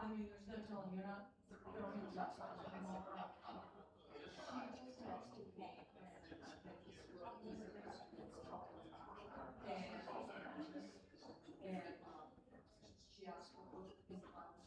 I mean, there's no telling, you're not throwing shots at them all right. And she asked for both his funds.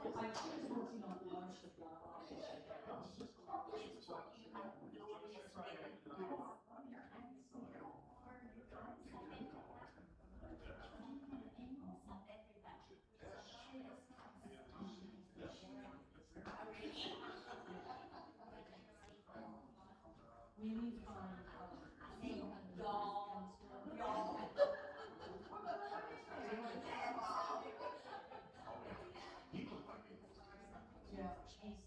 And I was working on lunch with we need to find y'all. Yeah, she's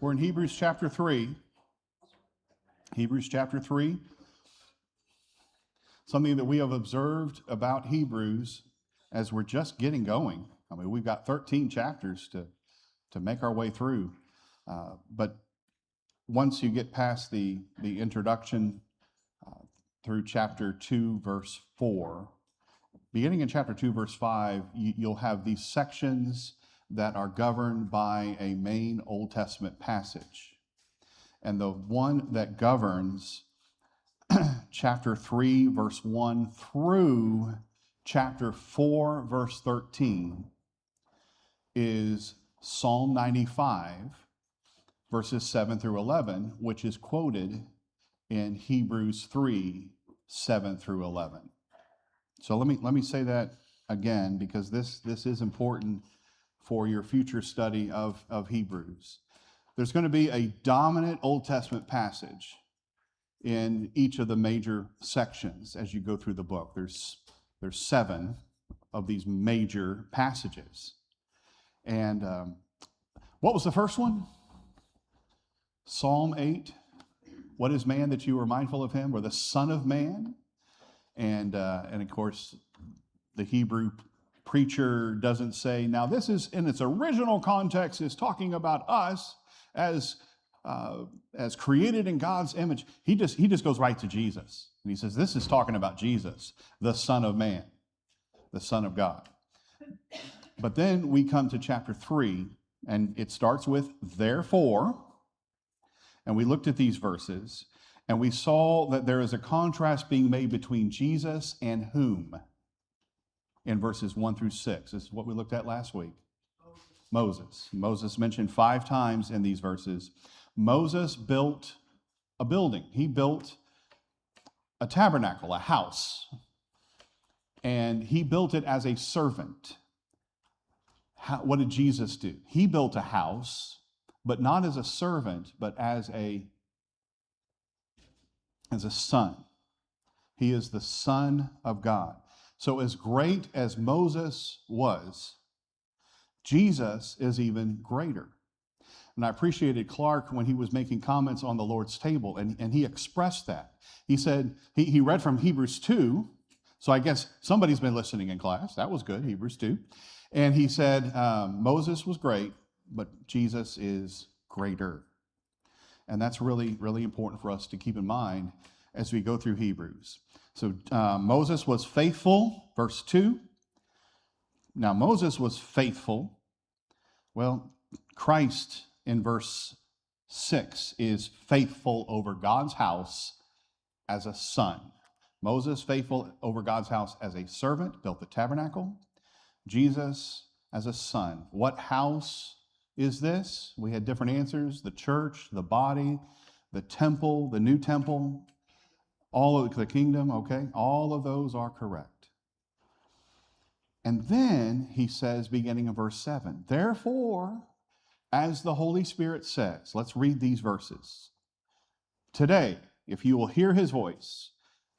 We're in Hebrews chapter 3. Hebrews chapter 3. Something that we have observed about Hebrews as we're just getting going. I mean, we've got 13 chapters to make our way through. But once you get past the introduction through chapter 2, verse 4, beginning in chapter 2, verse 5, you'll have these sections that are governed by a main Old Testament passage. And the one that governs chapter 3, verse 1 through chapter 4, verse 13 is Psalm 95, verses 7 through 11, which is quoted in Hebrews 3, 7 through 11. So let me say that again, because this is important for your future study of Hebrews. There's going to be a dominant Old Testament passage in each of the major sections as you go through the book. There's 7 of these major passages. And what was the first one? Psalm 8. What is man that you are mindful of him? Or the Son of Man? And of course, the Hebrew preacher doesn't say, now this is in its original context is talking about us as created in God's image. He just goes right to Jesus. And he says, this is talking about Jesus, the Son of Man, the Son of God. But then we come to chapter 3, and it starts with therefore. And we looked at these verses, and we saw that there is a contrast being made between Jesus and whom? In verses 1 through 6. This is what we looked at last week. Moses. Moses mentioned 5 times in these verses. Moses built a building. He built a tabernacle, a house. And he built it as a servant. What did Jesus do? He built a house, but not as a servant, but as a son. He is the Son of God. So as great as Moses was, Jesus is even greater. And I appreciated Clark when he was making comments on the Lord's table, and he expressed that. He said, he read from Hebrews 2, so I guess somebody's been listening in class. That was good, Hebrews 2. And he said, Moses was great, but Jesus is greater. And that's really, really important for us to keep in mind as we go through Hebrews. So Moses was faithful, verse 2. Now Moses was faithful. Well, Christ in verse 6 is faithful over God's house as a son. Moses faithful over God's house as a servant, built the tabernacle. Jesus as a son. What house is this? We had different answers. The church, the body, the temple, the new temple, all of the kingdom, okay? All of those are correct. And then he says, beginning in verse 7, therefore, as the Holy Spirit says, let's read these verses. Today, if you will hear his voice,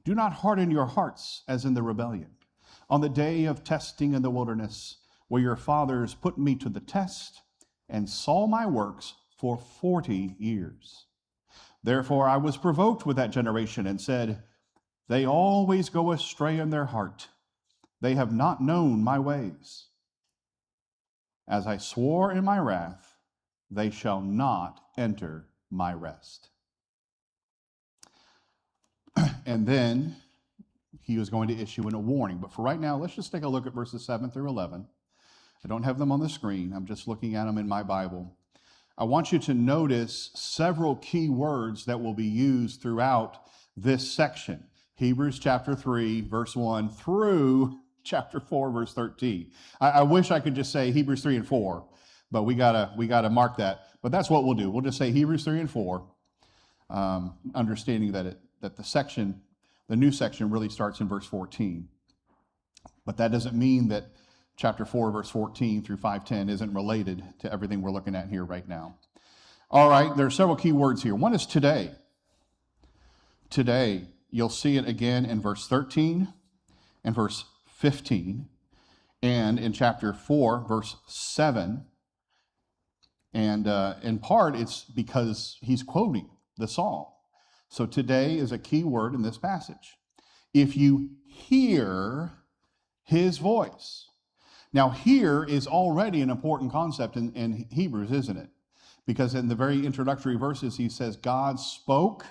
do not harden your hearts as in the rebellion. On the day of testing in the wilderness, where your fathers put me to the test and saw my works for 40 years. Therefore I was provoked with that generation and said, they always go astray in their heart. They have not known my ways. As I swore in my wrath, they shall not enter my rest. And then he was going to issue a warning. But for right now, let's just take a look at verses 7 through 11. I don't have them on the screen. I'm just looking at them in my Bible. I want you to notice several key words that will be used throughout this section. Hebrews chapter 3, verse 1 through chapter 4, verse 13. I wish I could just say Hebrews 3 and 4, but we gotta mark that. But that's what we'll do. We'll just say Hebrews 3 and 4, understanding that the new section really starts in verse 14. But that doesn't mean that chapter 4, verse 14 through 5:10 isn't related to everything we're looking at here right now. All right, there are several key words here. One is today. Today, you'll see it again in verse 13 and verse 15, and in chapter 4, verse 7, And in part, it's because he's quoting the psalm. So today is a key word in this passage. If you hear his voice. Now, hear is already an important concept in Hebrews, isn't it? Because in the very introductory verses, he says, God spoke,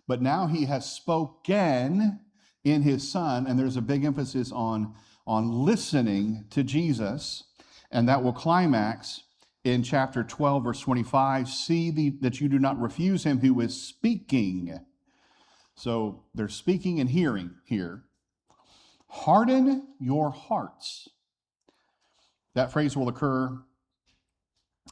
but now he has spoken in his Son, and there's a big emphasis on listening to Jesus, and that will climax in chapter 12, verse 25. See that you do not refuse him who is speaking. So they're speaking and hearing here. Harden your hearts. That phrase will occur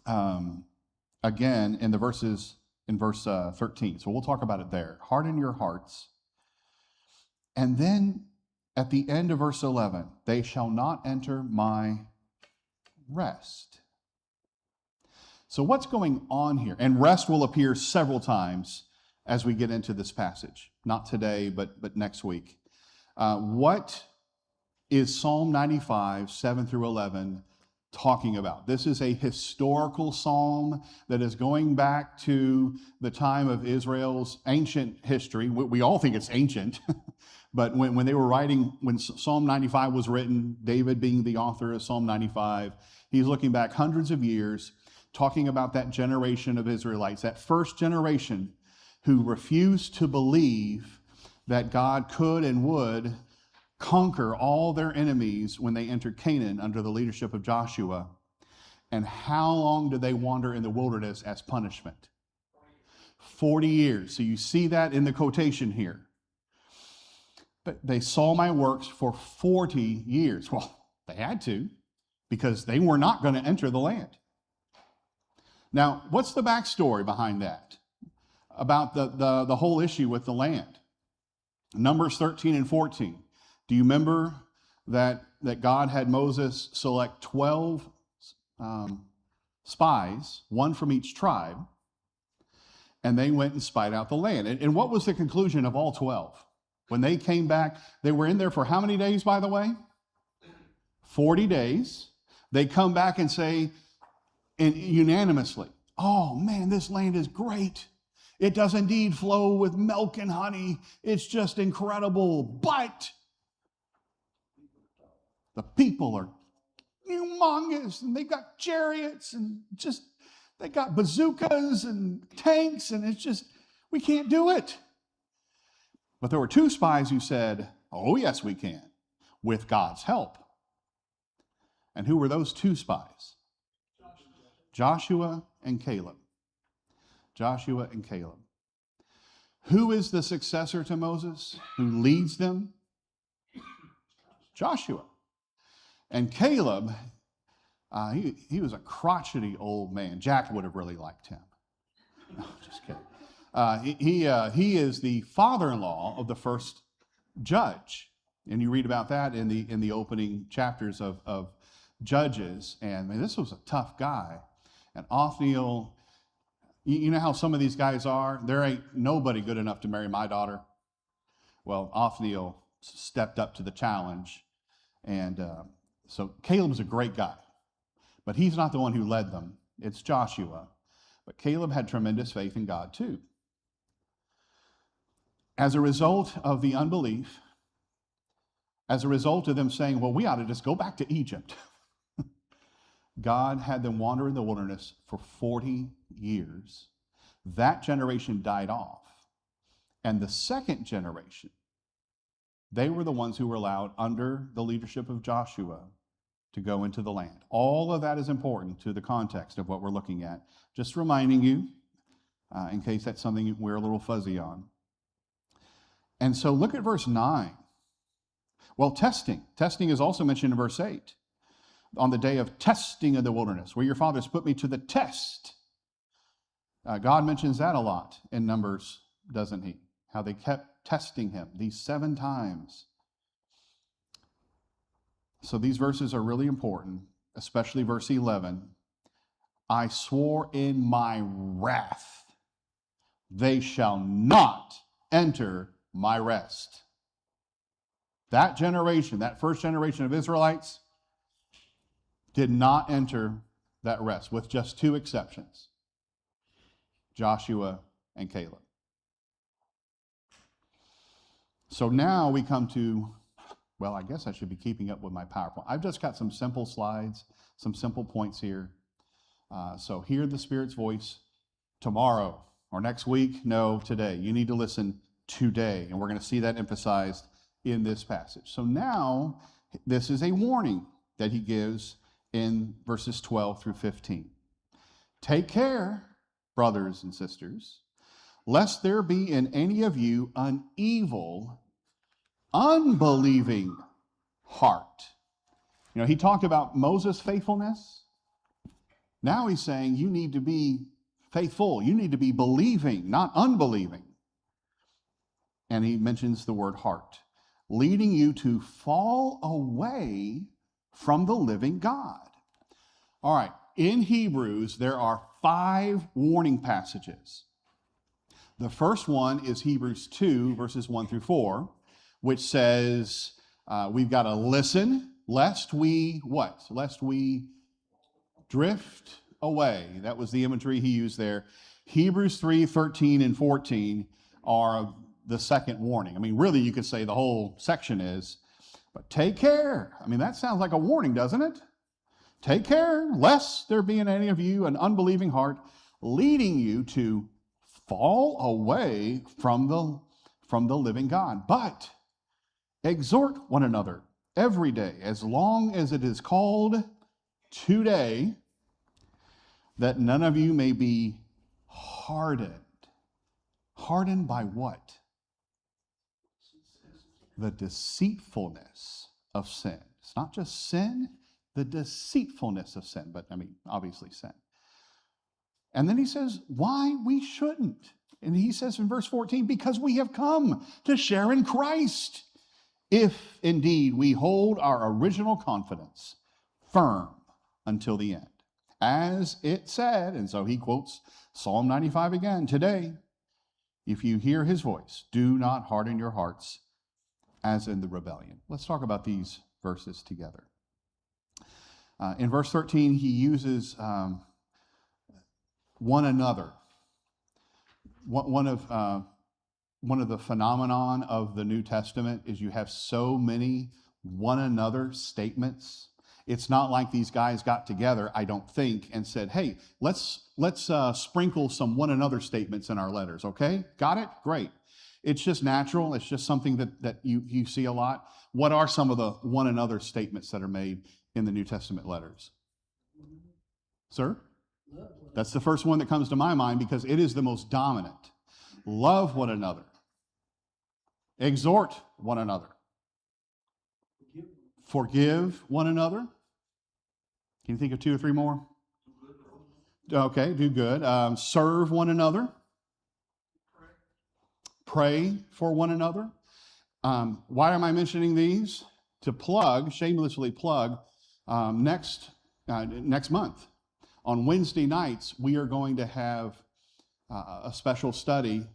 again in verse 13. So we'll talk about it there. Harden your hearts. And then at the end of verse 11, they shall not enter my rest. So what's going on here? And rest will appear several times as we get into this passage. Not today, but next week. What is Psalm 95, 7 through 11 talking about? This is a historical psalm that is going back to the time of Israel's ancient history. We all think it's ancient, but when they were writing, when Psalm 95 was written, David being the author of Psalm 95, he's looking back hundreds of years, talking about that generation of Israelites, that first generation who refused to believe that God could and would conquer all their enemies when they entered Canaan under the leadership of Joshua. And how long did they wander in the wilderness as punishment? 40 years. So you see that in the quotation here. But they saw my works for 40 years. Well, they had to, because they were not going to enter the land. Now, what's the backstory behind that? About the whole issue with the land. Numbers 13 and 14. Do you remember that God had Moses select 12 spies, one from each tribe, and they went and spied out the land? And what was the conclusion of all 12? When they came back, they were in there for how many days, by the way? 40 days. They come back and say unanimously, oh man, this land is great. It does indeed flow with milk and honey. It's just incredible. But the people are humongous, and they've got chariots, and just, they got bazookas and tanks, and it's just, we can't do it. But there were 2 spies who said, oh yes, we can, with God's help. And who were those 2 spies? Joshua and Caleb. Joshua and Caleb. Who is the successor to Moses? Who leads them? Joshua. And Caleb, he was a crotchety old man. Jack would have really liked him. No, just kidding. He is the father-in-law of the first judge. And you read about that in the opening chapters of Judges. And man, this was a tough guy. And Othniel, you know how some of these guys are? There ain't nobody good enough to marry my daughter. Well, Othniel stepped up to the challenge. And so Caleb's a great guy. But he's not the one who led them. It's Joshua. But Caleb had tremendous faith in God too. As a result of the unbelief, as a result of them saying, well, we ought to just go back to Egypt, God had them wander in the wilderness for 40 years. That generation died off. And the second generation, they were the ones who were allowed under the leadership of Joshua to go into the land. All of that is important to the context of what we're looking at. Just reminding you, in case that's something we're a little fuzzy on. And so look at verse 9. Well, testing. Testing is also mentioned in verse 8. On the day of testing in the wilderness, where your fathers put me to the test. God mentions that a lot in Numbers, doesn't he? How they kept testing him these 7 times. So these verses are really important, especially verse 11. I swore in my wrath, they shall not enter my rest. That generation, that first generation of Israelites, did not enter that rest, with just two exceptions, Joshua and Caleb. So now we come to, well, I guess I should be keeping up with my PowerPoint. I've just got some simple slides, some simple points here. So hear the Spirit's voice tomorrow or next week. No, today. You need to listen today. And we're going to see that emphasized in this passage. So now this is a warning that he gives in verses 12 through 15. Take care, brothers and sisters, lest there be in any of you an evil, unbelieving heart. You know, he talked about Moses' faithfulness. Now he's saying you need to be faithful. You need to be believing, not unbelieving. And he mentions the word heart, leading you to fall away from the living God. All right, in Hebrews, there are 5 warning passages. The first one is Hebrews 2, verses 1 through 4, which says we've got to listen, lest we what? Lest we drift away. That was the imagery he used there. Hebrews 3, 13, and 14 are the second warning. I mean, really, you could say the whole section is, but take care. I mean, that sounds like a warning, doesn't it? Take care, lest there be in any of you an unbelieving heart, leading you to fall away from the living God. But exhort one another every day, as long as it is called today, that none of you may be hardened. Hardened by what? The deceitfulness of sin. It's not just sin, the deceitfulness of sin, but I mean, obviously sin. And then he says, why we shouldn't. And he says in verse 14, because we have come to share in Christ, if indeed we hold our original confidence firm until the end. As it said, and so he quotes Psalm 95 again, today, if you hear his voice, do not harden your hearts as in the rebellion. Let's talk about these verses together. In verse 13, he uses one another. One of the phenomenon of the New Testament is you have so many one another statements. It's not like these guys got together, I don't think, and said, hey, let's sprinkle some one another statements in our letters, okay? Got it? Great. It's just natural. It's just something that you see a lot. What are some of the one another statements that are made in the New Testament letters? Sir? That's the first one that comes to my mind because it is the most dominant. Love one another. Exhort one another. Forgive one another. Can you think of 2 or 3 more? Okay, do good. Serve one another. Pray for one another. Why am I mentioning these? To shamelessly plug, next month. On Wednesday nights, we are going to have a special study,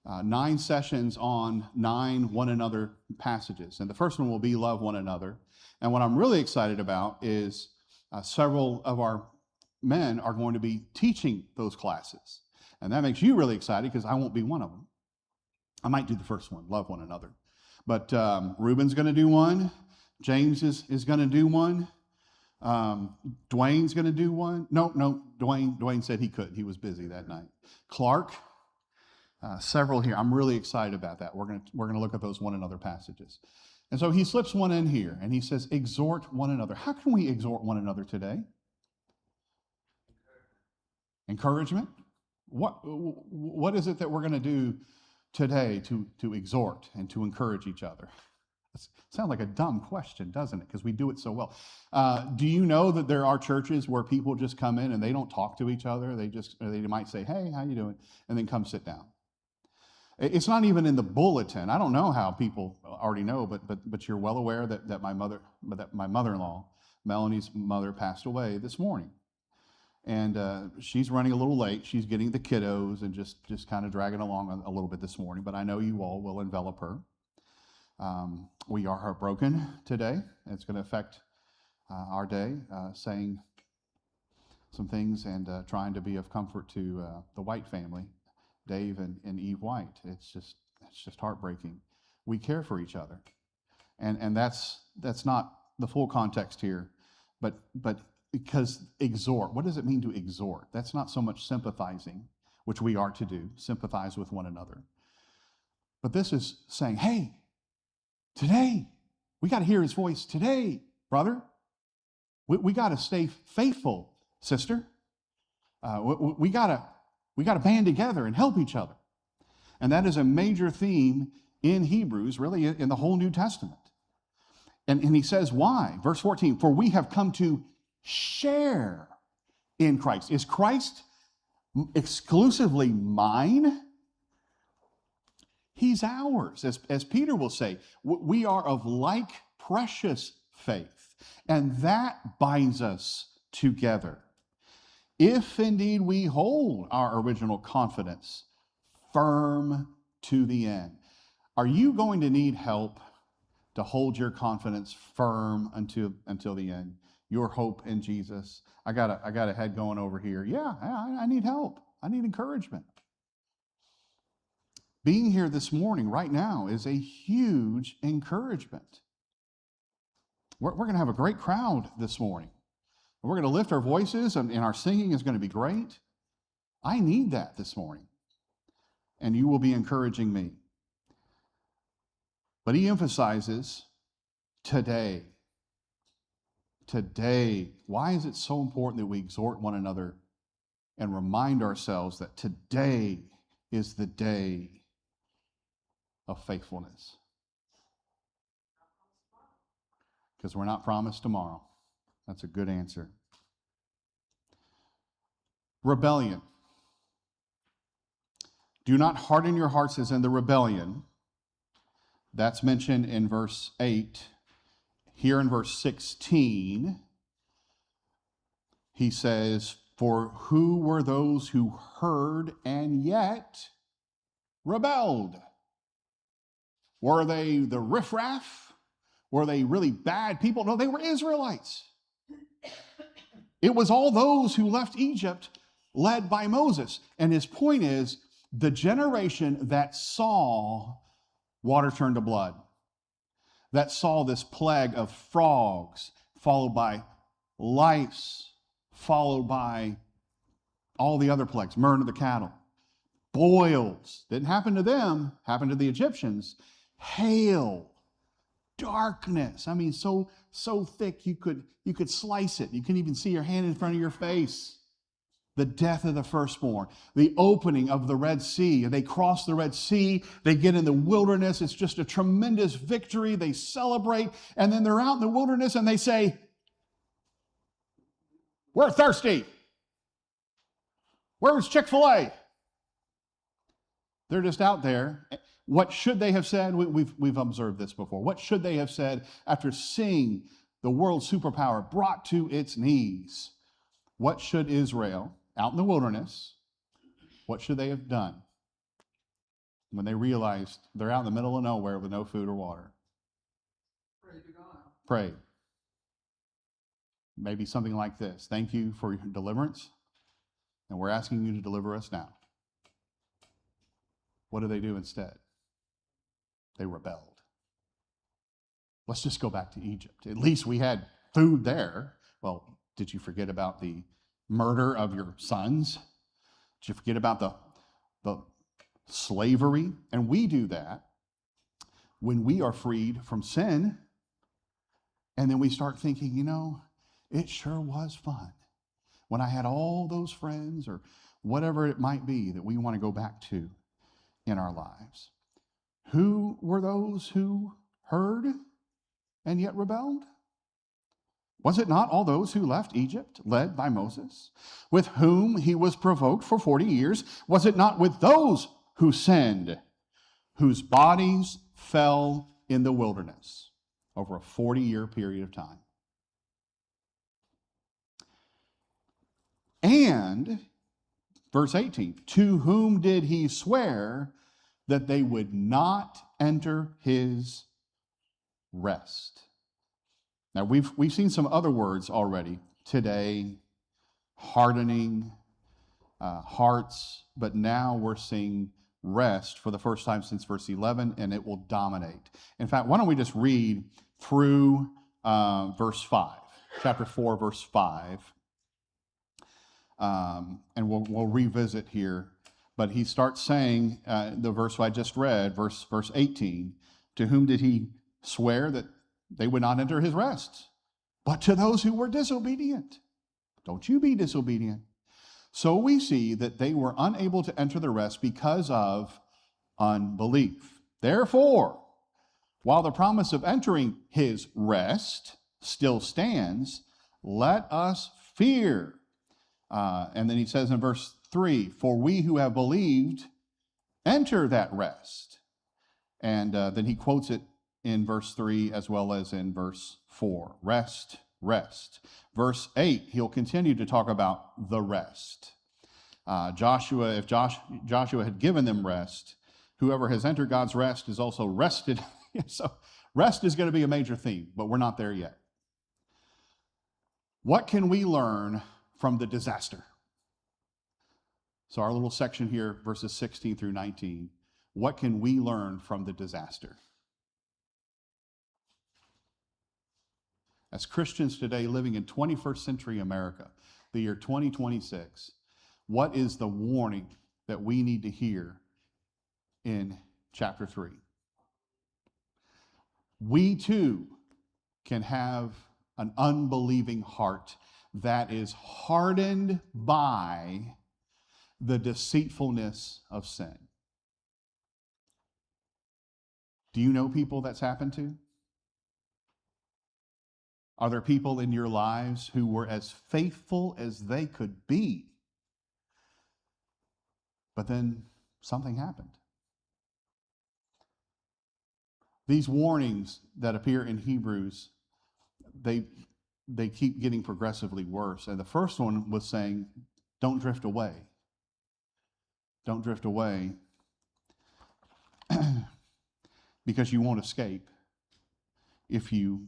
9 sessions on 9 one another passages. And the first one will be love one another. And what I'm really excited about is several of our men are going to be teaching those classes. And that makes you really excited because I won't be one of them. I might do the first one, love one another. But Ruben's going to do one. James is going to do one. Dwayne's going to do one. No, Dwayne said he couldn't. He was busy that night. Clark, several here. I'm really excited about that. We're going to look at those one another passages. And so he slips one in here, and he says, exhort one another. How can we exhort one another today? Encouragement. What is it that we're going to do today to exhort and to encourage each other? It sounds like a dumb question, doesn't it? Because we do it so well. Do you know that there are churches where people just come in and they don't talk to each other? They might say, hey, how you doing? And then come sit down. It's not even in the bulletin. I don't know how people already know, but you're well aware that my mother-in-law, Melanie's mother, passed away this morning. And she's running a little late. She's getting the kiddos and just kind of dragging along a little bit this morning. But I know you all will envelop her. We are heartbroken today. It's going to affect our day, saying some things and trying to be of comfort to the White family, Dave and Eve White. It's just heartbreaking. We care for each other, and that's not the full context here, but because exhort. What does it mean to exhort? That's not so much sympathizing, which we are to do, sympathize with one another. But this is saying, hey, today, we got to hear his voice today, brother. We got to stay faithful, sister. We got to band together and help each other. And that is a major theme in Hebrews, really in the whole New Testament. And he says, why? Verse 14, for we have come to share in Christ. Is Christ exclusively mine? He's ours. As Peter will say, we are of like precious faith, and that binds us together. If indeed we hold our original confidence firm to the end. Are you going to need help to hold your confidence firm until the end? Your hope in Jesus. I got a head going over here. Yeah, I need help. I need encouragement. Being here this morning, right now, is a huge encouragement. We're going to have a great crowd this morning. We're going to lift our voices, and our singing is going to be great. I need that this morning. And you will be encouraging me. But he emphasizes today. Today. Why is it so important that we exhort one another and remind ourselves that today is the day of faithfulness? Because we're not promised tomorrow. That's a good answer. Rebellion. Do not harden your hearts as in the rebellion. That's mentioned in verse 8. Here in verse 16, he says, for who were those who heard and yet rebelled? Were they the riffraff? Were they really bad people? No, they were Israelites. It was all those who left Egypt led by Moses. And his point is, the generation that saw water turn to blood, that saw this plague of frogs, followed by lice, followed by all the other plagues, murder of the cattle, boils, didn't happen to them, happened to the Egyptians, hail, darkness. I mean, so thick you could slice it. You couldn't even see your hand in front of your face. The death of the firstborn, the opening of the Red Sea. They cross the Red Sea. They get in the wilderness. It's just a tremendous victory. They celebrate, and then they're out in the wilderness and they say, we're thirsty. Where's Chick-fil-A? They're just out there. What should they have said? We've observed this before. What should they have said after seeing the world superpower brought to its knees? What should Israel, out in the wilderness, what should they have done when they realized they're out in the middle of nowhere with no food or water? Pray to God. Pray. Maybe something like this. Thank you for your deliverance, and we're asking you to deliver us now. What do they do instead? They rebelled. Let's just go back to Egypt. At least we had food there. Well, did you forget about the murder of your sons? Did you forget about the slavery? And we do that when we are freed from sin, and then we start thinking, it sure was fun when I had all those friends, or whatever it might be that we want to go back to in our lives. Who were those who heard and yet rebelled? Was it not all those who left Egypt, led by Moses, with whom he was provoked for 40 years? Was it not with those who sinned, whose bodies fell in the wilderness over a 40-year period of time? And, verse 18, to whom did he swear that they would not enter his rest? Now, we've seen some other words already today, hardening hearts, but now we're seeing rest for the first time since verse 11, and it will dominate. In fact, why don't we just read through verse 5, chapter 4, verse 5, and we'll revisit here. But he starts saying, the verse I just read, verse 18, to whom did he swear that they would not enter his rest? But to those who were disobedient. Don't you be disobedient. So we see that they were unable to enter the rest because of unbelief. Therefore, while the promise of entering his rest still stands, let us fear. And then he says in verse 3, for we who have believed enter that rest. And then he quotes it in verse 3 as well as in verse 4. Rest, rest. Verse 8, he'll continue to talk about the rest. If Joshua had given them rest, whoever has entered God's rest is also rested. So rest is going to be a major theme, but we're not there yet. What can we learn from the disaster? So our little section here, verses 16 through 19, what can we learn from the disaster? As Christians today living in 21st century America, the year 2026, what is the warning that we need to hear in chapter 3? We too can have an unbelieving heart that is hardened by the deceitfulness of sin. Do you know people that's happened to? Are there people in your lives who were as faithful as they could be, but then something happened? These warnings that appear in Hebrews, they keep getting progressively worse. And the first one was saying, don't drift away. Don't drift away because you won't escape if you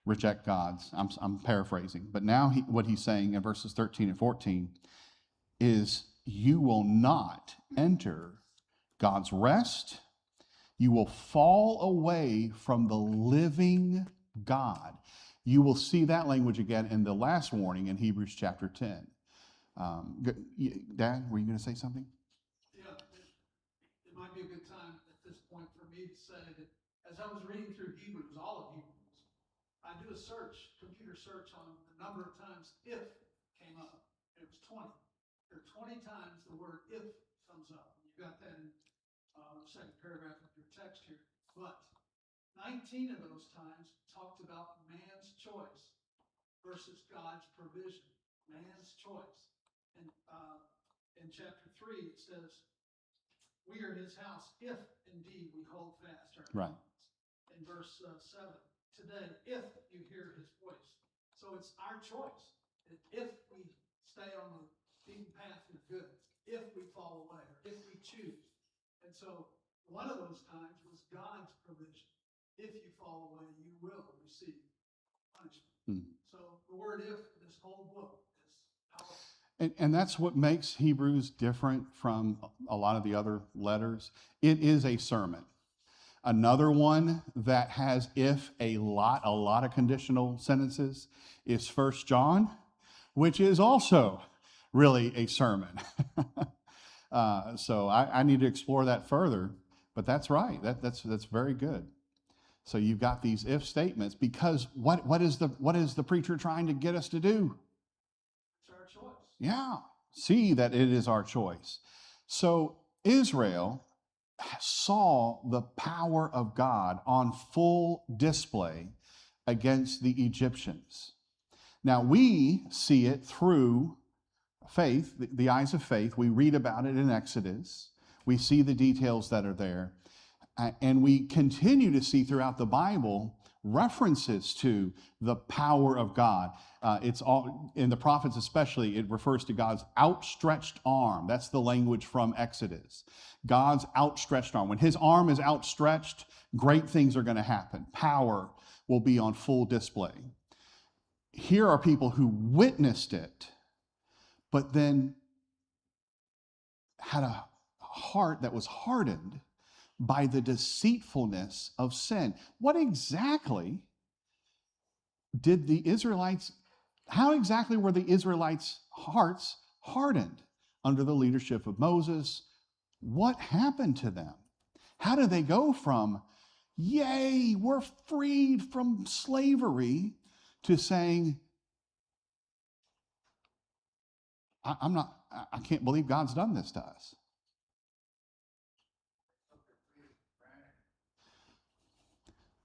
reject God's. I'm paraphrasing. But now what he's saying in verses 13 and 14 is you will not enter God's rest. You will fall away from the living God. You will see that language again in the last warning in Hebrews chapter 10. Dad, were you going to say something? Yeah, it might be a good time at this point for me to say that as I was reading through Hebrews, all of Hebrews, I do a computer search on the number of times if came up. It was 20. There are 20 times the word if comes up. You got that in the second paragraph of your text here. But 19 of those times talked about man's choice versus God's provision. Man's choice. And in chapter 3, it says, we are his house if indeed we hold fast our commandments. In verse 7, today, if you hear his voice. So it's our choice. If we stay on the beaten path of good, if we fall away, or if we choose. And so one of those times was God's provision. If you fall away, you will receive punishment. So the word if in this whole book is powerful. And that's what makes Hebrews different from a lot of the other letters. It is a sermon. Another one that has if a lot of conditional sentences is 1 John, which is also really a sermon. So I need to explore that further, but that's right. That's very good. So you've got these if statements because what is the preacher trying to get us to do? It's our choice. Yeah, see that it is our choice. So Israel saw the power of God on full display against the Egyptians. Now we see it through faith, the eyes of faith. We read about it in Exodus. We see the details that are there. And we continue to see throughout the Bible references to the power of God. It's all in the prophets, especially, it refers to God's outstretched arm. That's the language from Exodus. God's outstretched arm. When his arm is outstretched, great things are going to happen. Power will be on full display. here are people who witnessed it, but then had a heart that was hardened by the deceitfulness of sin. What exactly did the Israelites, how exactly were the Israelites' hearts hardened under the leadership of Moses? What happened to them? How did they go from, yay, we're freed from slavery, to saying, I can't believe God's done this to us?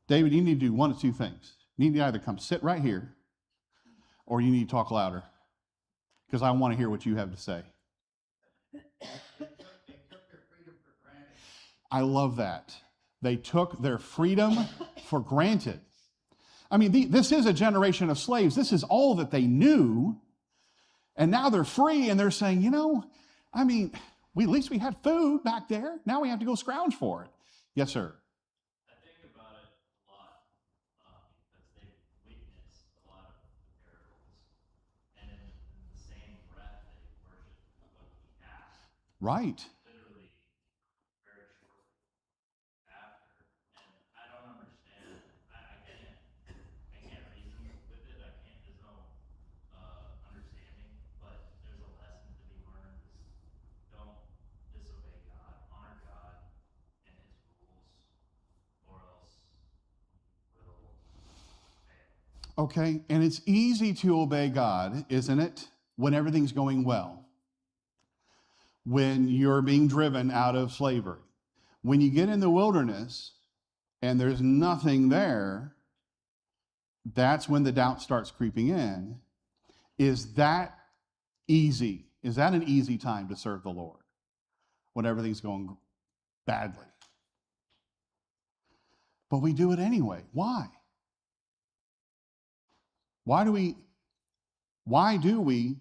David, you need to do one of two things. You need to either come sit right here, or you need to talk louder, because I want to hear what you have to say. I love that. They took their freedom for granted. I mean, this is a generation of slaves. This is all that they knew. And now they're free, and they're saying, at least we had food back there. Now we have to go scrounge for it. Yes, sir. I think about it a lot because they witnessed a lot of the parables, and in the same breath they worshiped what he had. Right. Literally, very shortly after, and I don't understand. I can't reason with it. There's no understanding. But there's a lesson to be learned: is don't disobey God, honor God and His rules, or else you will fail. Okay, and it's easy to obey God, isn't it, when everything's going well? When you're being driven out of slavery. When you get in the wilderness and there's nothing there, that's when the doubt starts creeping in. Is that easy? Is that an easy time to serve the Lord when everything's going badly? But we do it anyway. Why? Why do we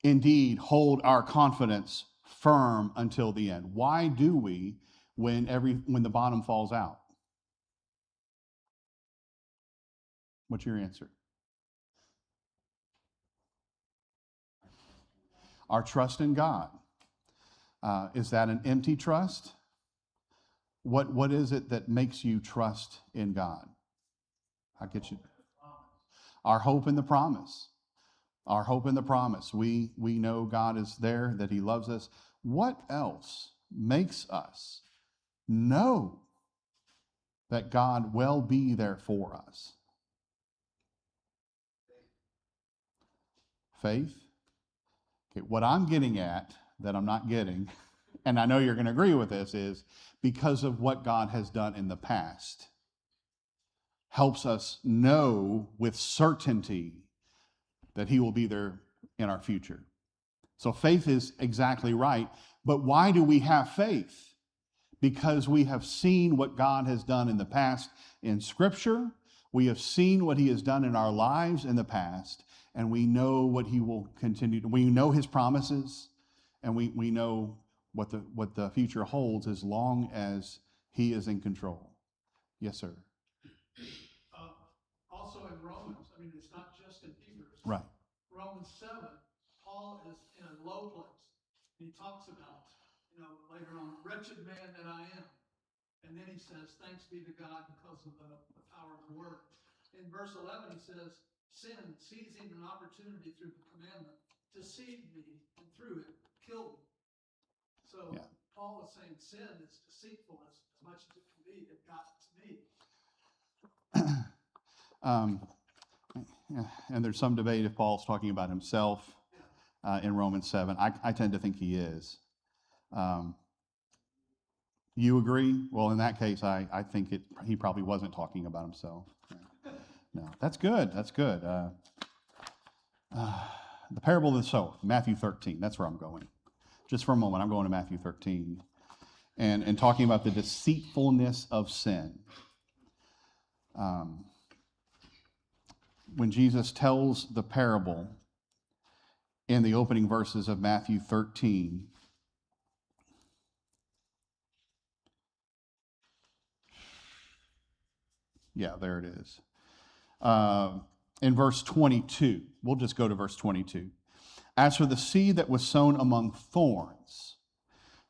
indeed hold our confidence firm until the end? Why do we when the bottom falls out? What's your answer? Our trust in God. Is that an empty trust? What is it that makes you trust in God? I'll get you. Our hope in the promise. Our hope in the promise. We know God is there, that He loves us. What else makes us know that God will be there for us? Faith. Okay, what I'm getting at that I'm not getting, and I know you're going to agree with this, is because of what God has done in the past, helps us know with certainty that He will be there in our future. So faith is exactly right. But why do we have faith? Because we have seen what God has done in the past in Scripture. We have seen what He has done in our lives in the past, and we know what He will continue to. We know His promises, and we know what the future holds as long as He is in control. Yes, sir. Also in Romans, it's not just in Hebrews. Right. Romans 7, Paul is in a low place. He talks about, later on, wretched man that I am. And then he says, thanks be to God because of the power of the word. In verse 11, he says, sin, seizing an opportunity through the commandment, deceived me, and through it, killed me. So yeah. Paul is saying sin is deceitful as much as it can be. It got to me. And there's some debate if Paul's talking about himself in Romans 7. I tend to think he is. You agree? Well, in that case, I think he probably wasn't talking about himself. No, that's good. That's good. The parable of the sower, Matthew 13. That's where I'm going. Just for a moment, I'm going to Matthew 13 and talking about the deceitfulness of sin. When Jesus tells the parable in the opening verses of Matthew 13, yeah, there it is. in verse 22. We'll just go to verse 22. As for the seed that was sown among thorns,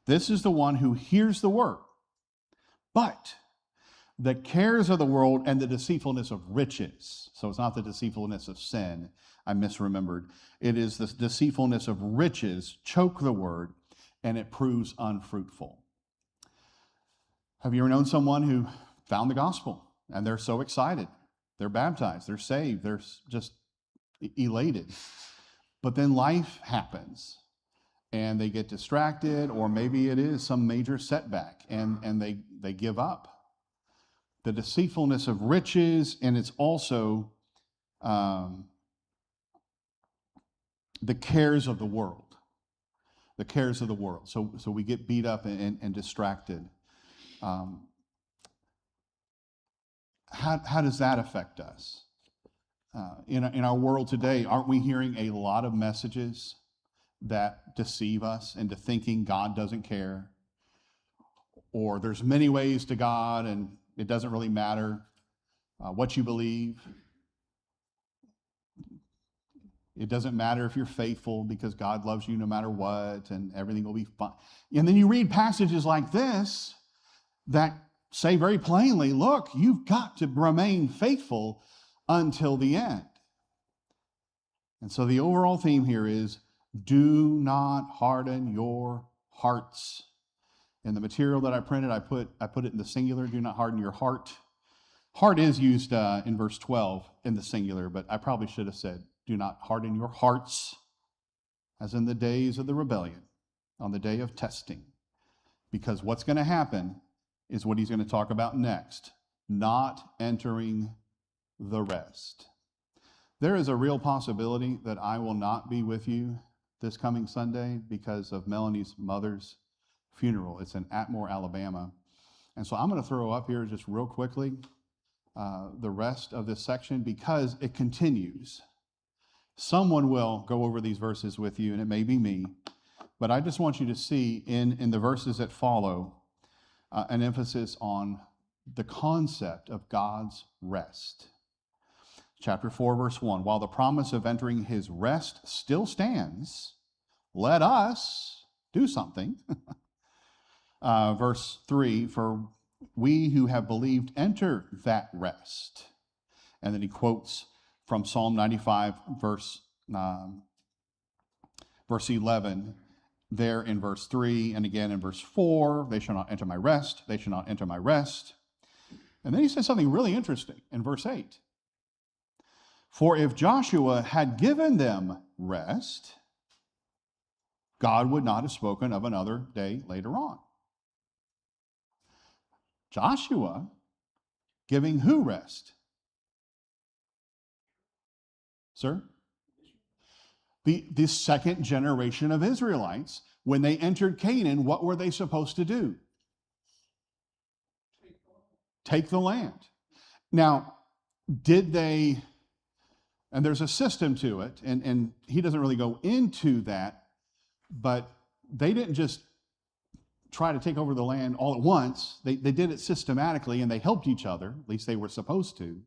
this is the one who hears the word, but the cares of the world and the deceitfulness of riches. So it's not the deceitfulness of sin. I misremembered. It is the deceitfulness of riches choke the word, and it proves unfruitful. Have you ever known someone who found the gospel and they're so excited? They're baptized, they're saved, they're just elated. But then life happens and they get distracted, or maybe it is some major setback and they give up. The deceitfulness of riches, and it's also the cares of the world. The cares of the world. So we get beat up and distracted. How does that affect us? In our world today, aren't we hearing a lot of messages that deceive us into thinking God doesn't care? Or there's many ways to God and it doesn't really matter what you believe. It doesn't matter if you're faithful because God loves you no matter what, and everything will be fine. And then you read passages like this that say very plainly, look, you've got to remain faithful until the end. And so the overall theme here is, do not harden your hearts. In the material that I printed, I put it in the singular, do not harden your heart. Heart is used in verse 12 in the singular, but I probably should have said, do not harden your hearts, as in the days of the rebellion, on the day of testing. Because what's going to happen is what he's going to talk about next, not entering the rest. There is a real possibility that I will not be with you this coming Sunday because of Melanie's mother's funeral. It's in Atmore, Alabama. And so I'm going to throw up here just real quickly the rest of this section because it continues. Someone will go over these verses with you, and it may be me, but I just want you to see in the verses that follow an emphasis on the concept of God's rest. Chapter 4, verse 1, while the promise of entering his rest still stands, let us do something. Verse 3, for we who have believed enter that rest. And then he quotes from Psalm 95, verse 11, there in verse 3, and again in verse 4, they shall not enter my rest, they shall not enter my rest. And then he says something really interesting in verse 8. For if Joshua had given them rest, God would not have spoken of another day later on. Joshua giving who rest? Sir? The second generation of Israelites, when they entered Canaan, what were they supposed to do? Take the land. Now, did they, and there's a system to it, and he doesn't really go into that, but they didn't just try to take over the land all at once. They did it systematically, and they helped each other, at least they were supposed to.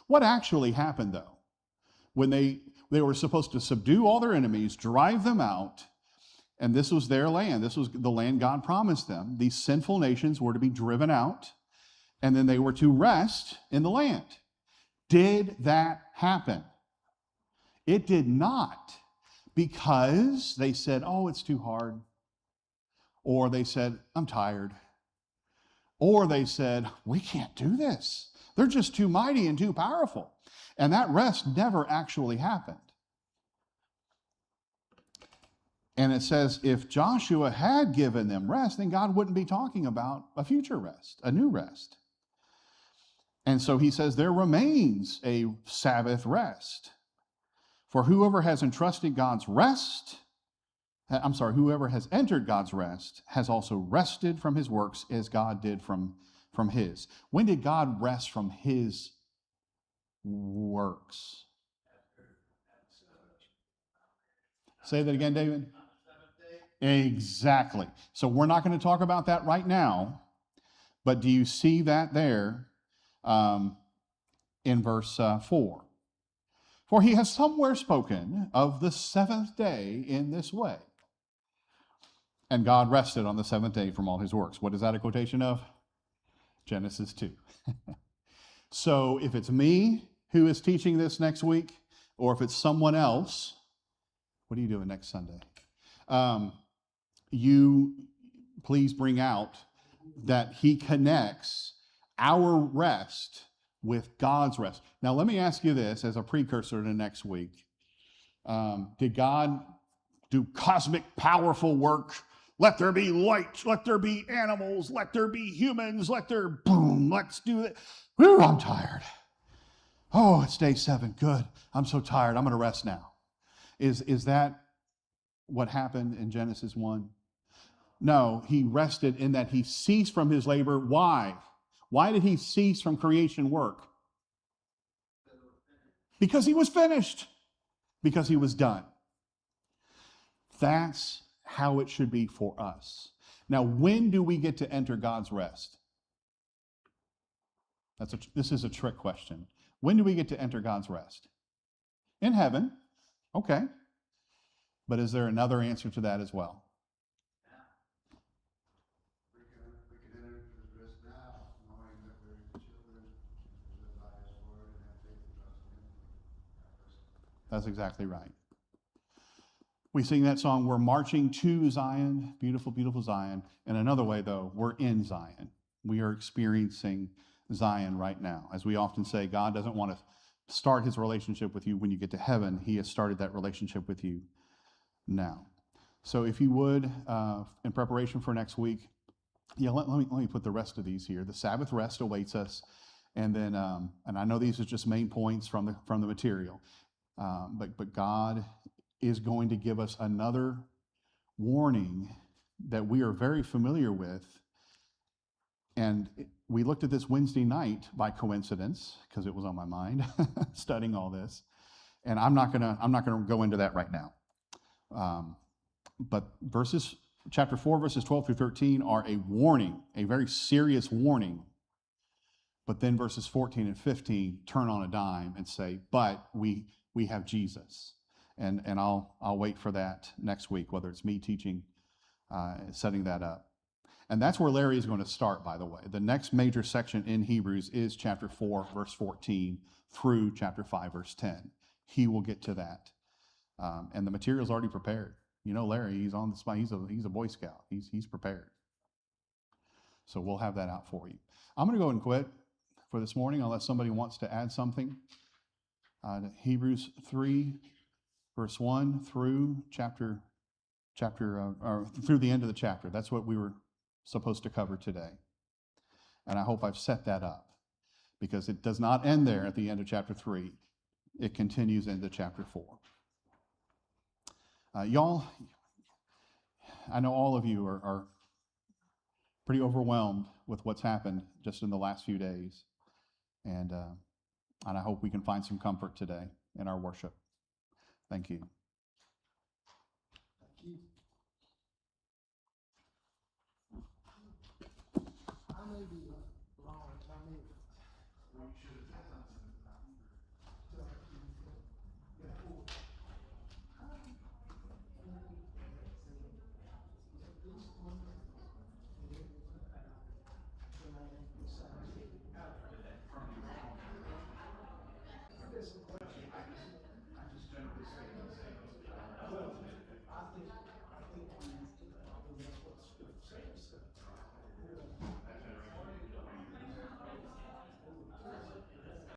What actually happened, though? When they were supposed to subdue all their enemies, drive them out, and this was their land. This was the land God promised them. These sinful nations were to be driven out, and then they were to rest in the land. Did that happen? It did not, because they said, oh, it's too hard. Or they said, I'm tired. Or they said, we can't do this. They're just too mighty and too powerful. And that rest never actually happened. And it says, if Joshua had given them rest, then God wouldn't be talking about a future rest, a new rest. And so he says, there remains a Sabbath rest. For whoever has entrusted God's rest, whoever has entered God's rest has also rested from his works as God did from his. When did God rest from his works? Say that again, David. Exactly. So we're not going to talk about that right now, but do you see that there in verse 4? For he has somewhere spoken of the seventh day in this way. And God rested on the seventh day from all his works. What is that a quotation of? Genesis 2. So if it's me who is teaching this next week, or if it's someone else, what are you doing next Sunday? You please bring out that he connects our rest with God's rest. Now, let me ask you this as a precursor to next week. Did God do cosmic, powerful work? Let there be light, let there be animals, let there be humans, let's do it. Whew, I'm tired. Oh, it's day 7. Good. I'm so tired. I'm going to rest now. Is that what happened in Genesis 1? No, he rested in that he ceased from his labor. Why? Why did he cease from creation work? Because he was finished. Because he was done. That's how it should be for us. Now, when do we get to enter God's rest? This is a trick question. When do we get to enter God's rest? In heaven. Okay. But is there another answer to that as well? We can enter into this now, knowing that we're His children, and live by His word, and have faith and trust in Him. That's exactly right. We sing that song, we're marching to Zion, beautiful, beautiful Zion. In another way, though, we're in Zion. We are experiencing Zion right now. As we often say, God doesn't want to start his relationship with you when you get to heaven. He has started that relationship with you now. So if you would, in preparation for next week, let me put the rest of these here. The Sabbath rest awaits us. And then, and I know these are just main points from the material, but God is going to give us another warning that we are very familiar with. And we looked at this Wednesday night by coincidence, because it was on my mind, studying all this. And I'm not gonna go into that right now. But chapter 4, verses 12 through 13 are a warning, a very serious warning. But then verses 14 and 15 turn on a dime and say, but we have Jesus. And I'll wait for that next week, whether it's me teaching, setting that up. And that's where Larry is going to start, by the way. The next major section in Hebrews is chapter 4, verse 14 through chapter 5, verse 10. He will get to that. And the material's already prepared. You know, Larry, he's on the spot. He's a Boy Scout. He's prepared. So we'll have that out for you. I'm going to go and quit for this morning unless somebody wants to add something. Hebrews 3, verse 1 through through the end of the chapter. That's what we were supposed to cover today. And I hope I've set that up, because it does not end there at the end of chapter 3. It continues into chapter 4. Y'all, I know all of you are pretty overwhelmed with what's happened just in the last few days. And I hope we can find some comfort today in our worship. Thank you. Thank you.